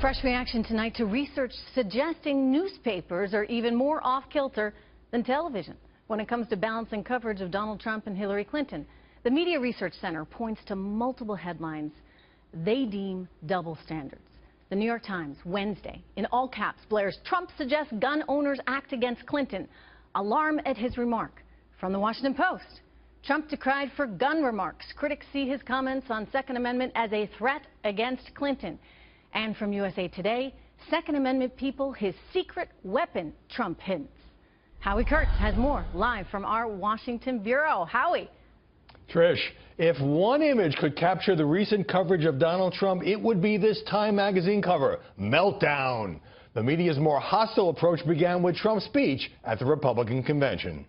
Fresh reaction tonight to research suggesting newspapers are even more off-kilter than television when it comes to balancing coverage of Donald Trump and Hillary Clinton. The Media Research Center points to multiple headlines they deem double standards. The New York Times, Wednesday, in all caps, blares, "Trump suggests gun owners act against Clinton. Alarm at his remark." From the Washington Post, Trump decried for gun remarks. Critics see his comments on Second Amendment as a threat against Clinton. And from USA Today, Second Amendment people, his secret weapon, Trump hints. Howie Kurtz has more live from our Washington bureau. Howie. Trish, if one image could capture the recent coverage of Donald Trump, it would be this Time magazine cover, Meltdown. The media's more hostile approach began with Trump's speech at the Republican convention.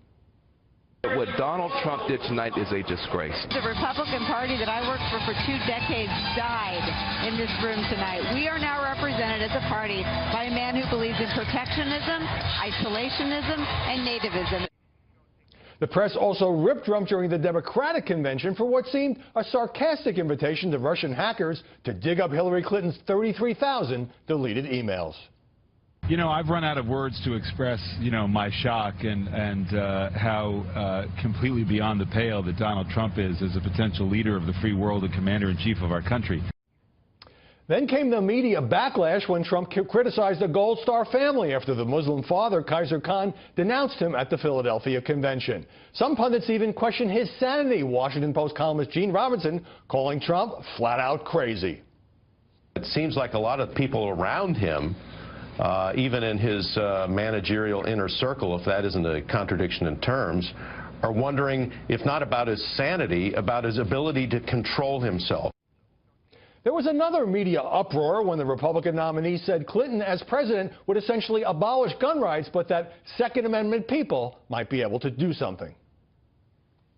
What Donald Trump did tonight is a disgrace. The Republican Party that I worked for 2 decades died in this room tonight. We are now represented as a party by a man who believes in protectionism, isolationism, and nativism. The press also ripped Trump during the Democratic convention for what seemed a sarcastic invitation to Russian hackers to dig up Hillary Clinton's 33,000 deleted emails. You know, I've run out of words to express, my shock and how completely beyond the pale that Donald Trump is as a potential leader of the free world and commander-in-chief of our country. Then came the media backlash when Trump criticized the Gold Star family after the Muslim father, Kaiser Khan, denounced him at the Philadelphia convention. Some pundits even questioned his sanity, Washington Post columnist Gene Robinson calling Trump flat-out crazy. It seems like a lot of people around him, even in his managerial inner circle, if that isn't a contradiction in terms, are wondering, if not about his sanity, about his ability to control himself. There was another media uproar when the Republican nominee said Clinton, as president, would essentially abolish gun rights, but that Second Amendment people might be able to do something.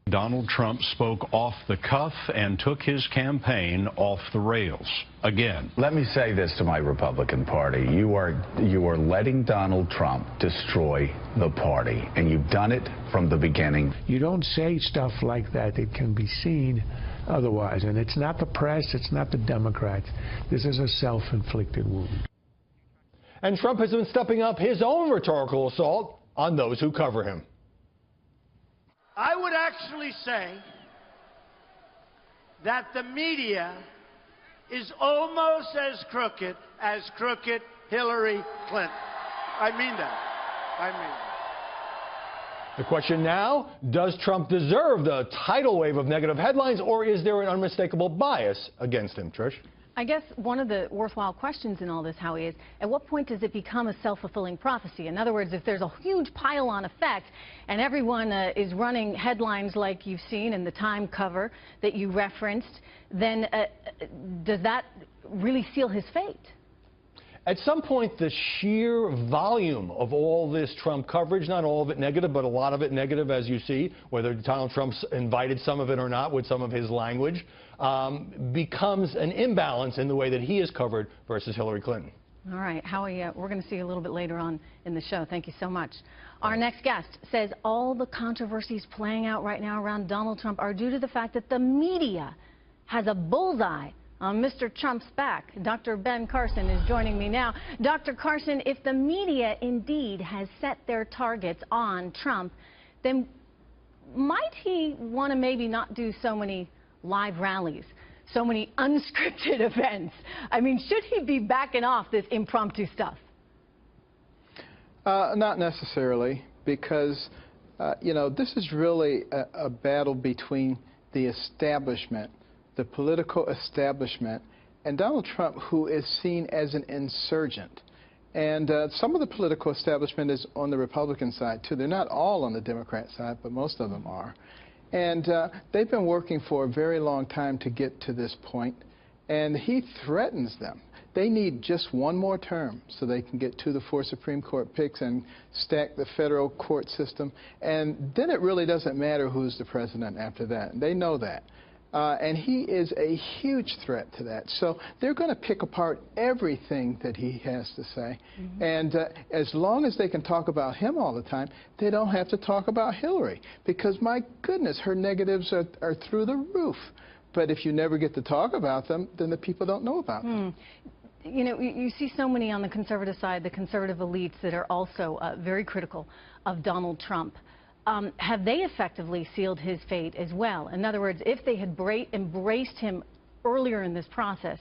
Donald Trump spoke off the cuff and took his campaign off the rails again. Let me say this to my Republican Party. You are letting Donald Trump destroy the party, and you've done it from the beginning. You don't say stuff like that. It can be seen otherwise. And it's not the press, it's not the Democrats. This is a self-inflicted wound. And Trump has been stepping up his own rhetorical assault on those who cover him. I would actually say that the media is almost as crooked Hillary Clinton. I mean that. I mean that. The question now, does Trump deserve the tidal wave of negative headlines, or is there an unmistakable bias against him, Trish? I guess one of the worthwhile questions in all this, Howie, is at what point does it become a self-fulfilling prophecy? In other words, if there's a huge pile-on effect and everyone is running headlines like you've seen in the Time cover that you referenced, then does that really seal his fate? At some point, the sheer volume of all this Trump coverage, not all of it negative, but a lot of it negative, as you see, whether Donald Trump's invited some of it or not with some of his language, becomes an imbalance in the way that he is covered versus Hillary Clinton. All right, Howie, we're going to see you a little bit later on in the show. Thank you so much. Our next guest says all the controversies playing out right now around Donald Trump are due to the fact that the media has a bullseye on Mr. Trump's back. Dr. Ben Carson is joining me now. Dr. Carson, if the media indeed has set their targets on Trump, then might he want to maybe not do so many live rallies, so many unscripted events? I mean, should he be backing off this impromptu stuff? Not necessarily, because, this is really a battle between the establishment, the political establishment, and Donald Trump, who is seen as an insurgent. And some of the political establishment is on the Republican side, too. They're not all on the Democrat side, but most of them are. And they've been working for a very long time to get to this point, and he threatens them. They need just one more term so they can get 2 of the 4 Supreme Court picks and stack the federal court system. And then it really doesn't matter who's the president after that. They know that. And he is a huge threat to that. So they're going to pick apart everything that he has to say. Mm-hmm. And as long as they can talk about him all the time, they don't have to talk about Hillary. Because, my goodness, her negatives are through the roof. But if you never get to talk about them, then the people don't know about them. You know, you see so many on the conservative side, the conservative elites that are also very critical of Donald Trump. Have they effectively sealed his fate as well? In other words, if they had embraced him earlier in this process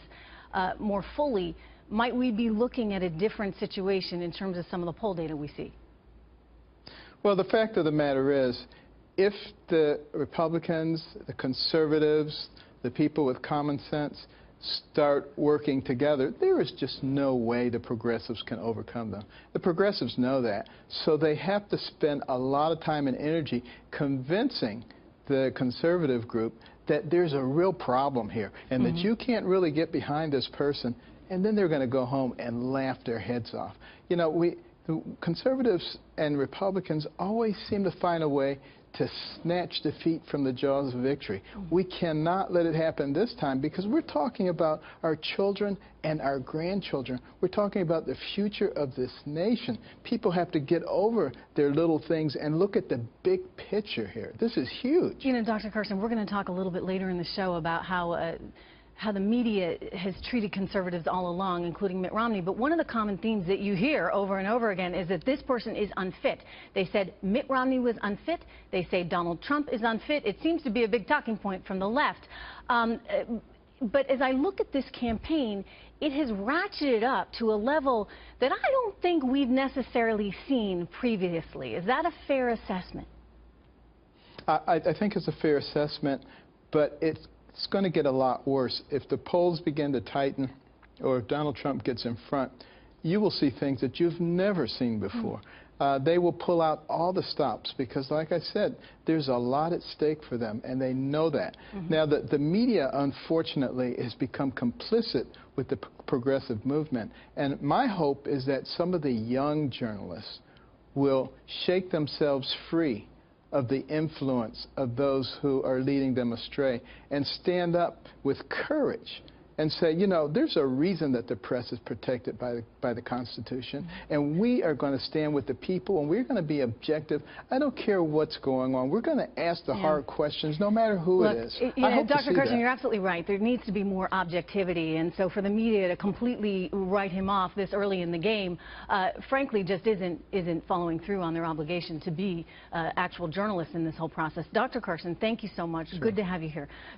more fully, might we be looking at a different situation in terms of some of the poll data we see? Well, the fact of the matter is, if the Republicans, the conservatives, the people with common sense start working together, there is just no way the progressives can overcome them. The progressives know that, so they have to spend a lot of time and energy convincing the conservative group that there's a real problem here and that you can't really get behind this person, and then they're going to go home and laugh their heads off. You know, the conservatives and Republicans always seem to find a way to snatch defeat from the jaws of victory. We cannot let it happen this time, because we're talking about our children and our grandchildren. We're talking about the future of this nation. People have to get over their little things and look at the big picture here. This is huge. You know, Dr. Carson, we're going to talk a little bit later in the show about how the media has treated conservatives all along, including Mitt Romney. But one of the common themes that you hear over and over again is that this person is unfit. They said Mitt Romney was unfit. They say Donald Trump is unfit. It seems to be a big talking point from the left. But as I look at this campaign, it has ratcheted up to a level that I don't think we've necessarily seen previously. Is that a fair assessment? I think it's a fair assessment, but it's going to get a lot worse. If the polls begin to tighten, or if Donald Trump gets in front, you will see things that you've never seen before. They will pull out all the stops because, like I said, there's a lot at stake for them, and they know that. Now, the media, unfortunately, has become complicit with the progressive movement, and my hope is that some of the young journalists will shake themselves free of the influence of those who are leading them astray and stand up with courage and say, you know, there's a reason that the press is protected by the Constitution, and we are going to stand with the people, and we're going to be objective. I don't care what's going on. We're going to ask the hard questions, no matter who it is. You know, Dr. Carson, you're absolutely right. There needs to be more objectivity, and so for the media to completely write him off this early in the game, frankly, just isn't following through on their obligation to be actual journalists in this whole process. Dr. Carson, thank you so much. Good to have you here.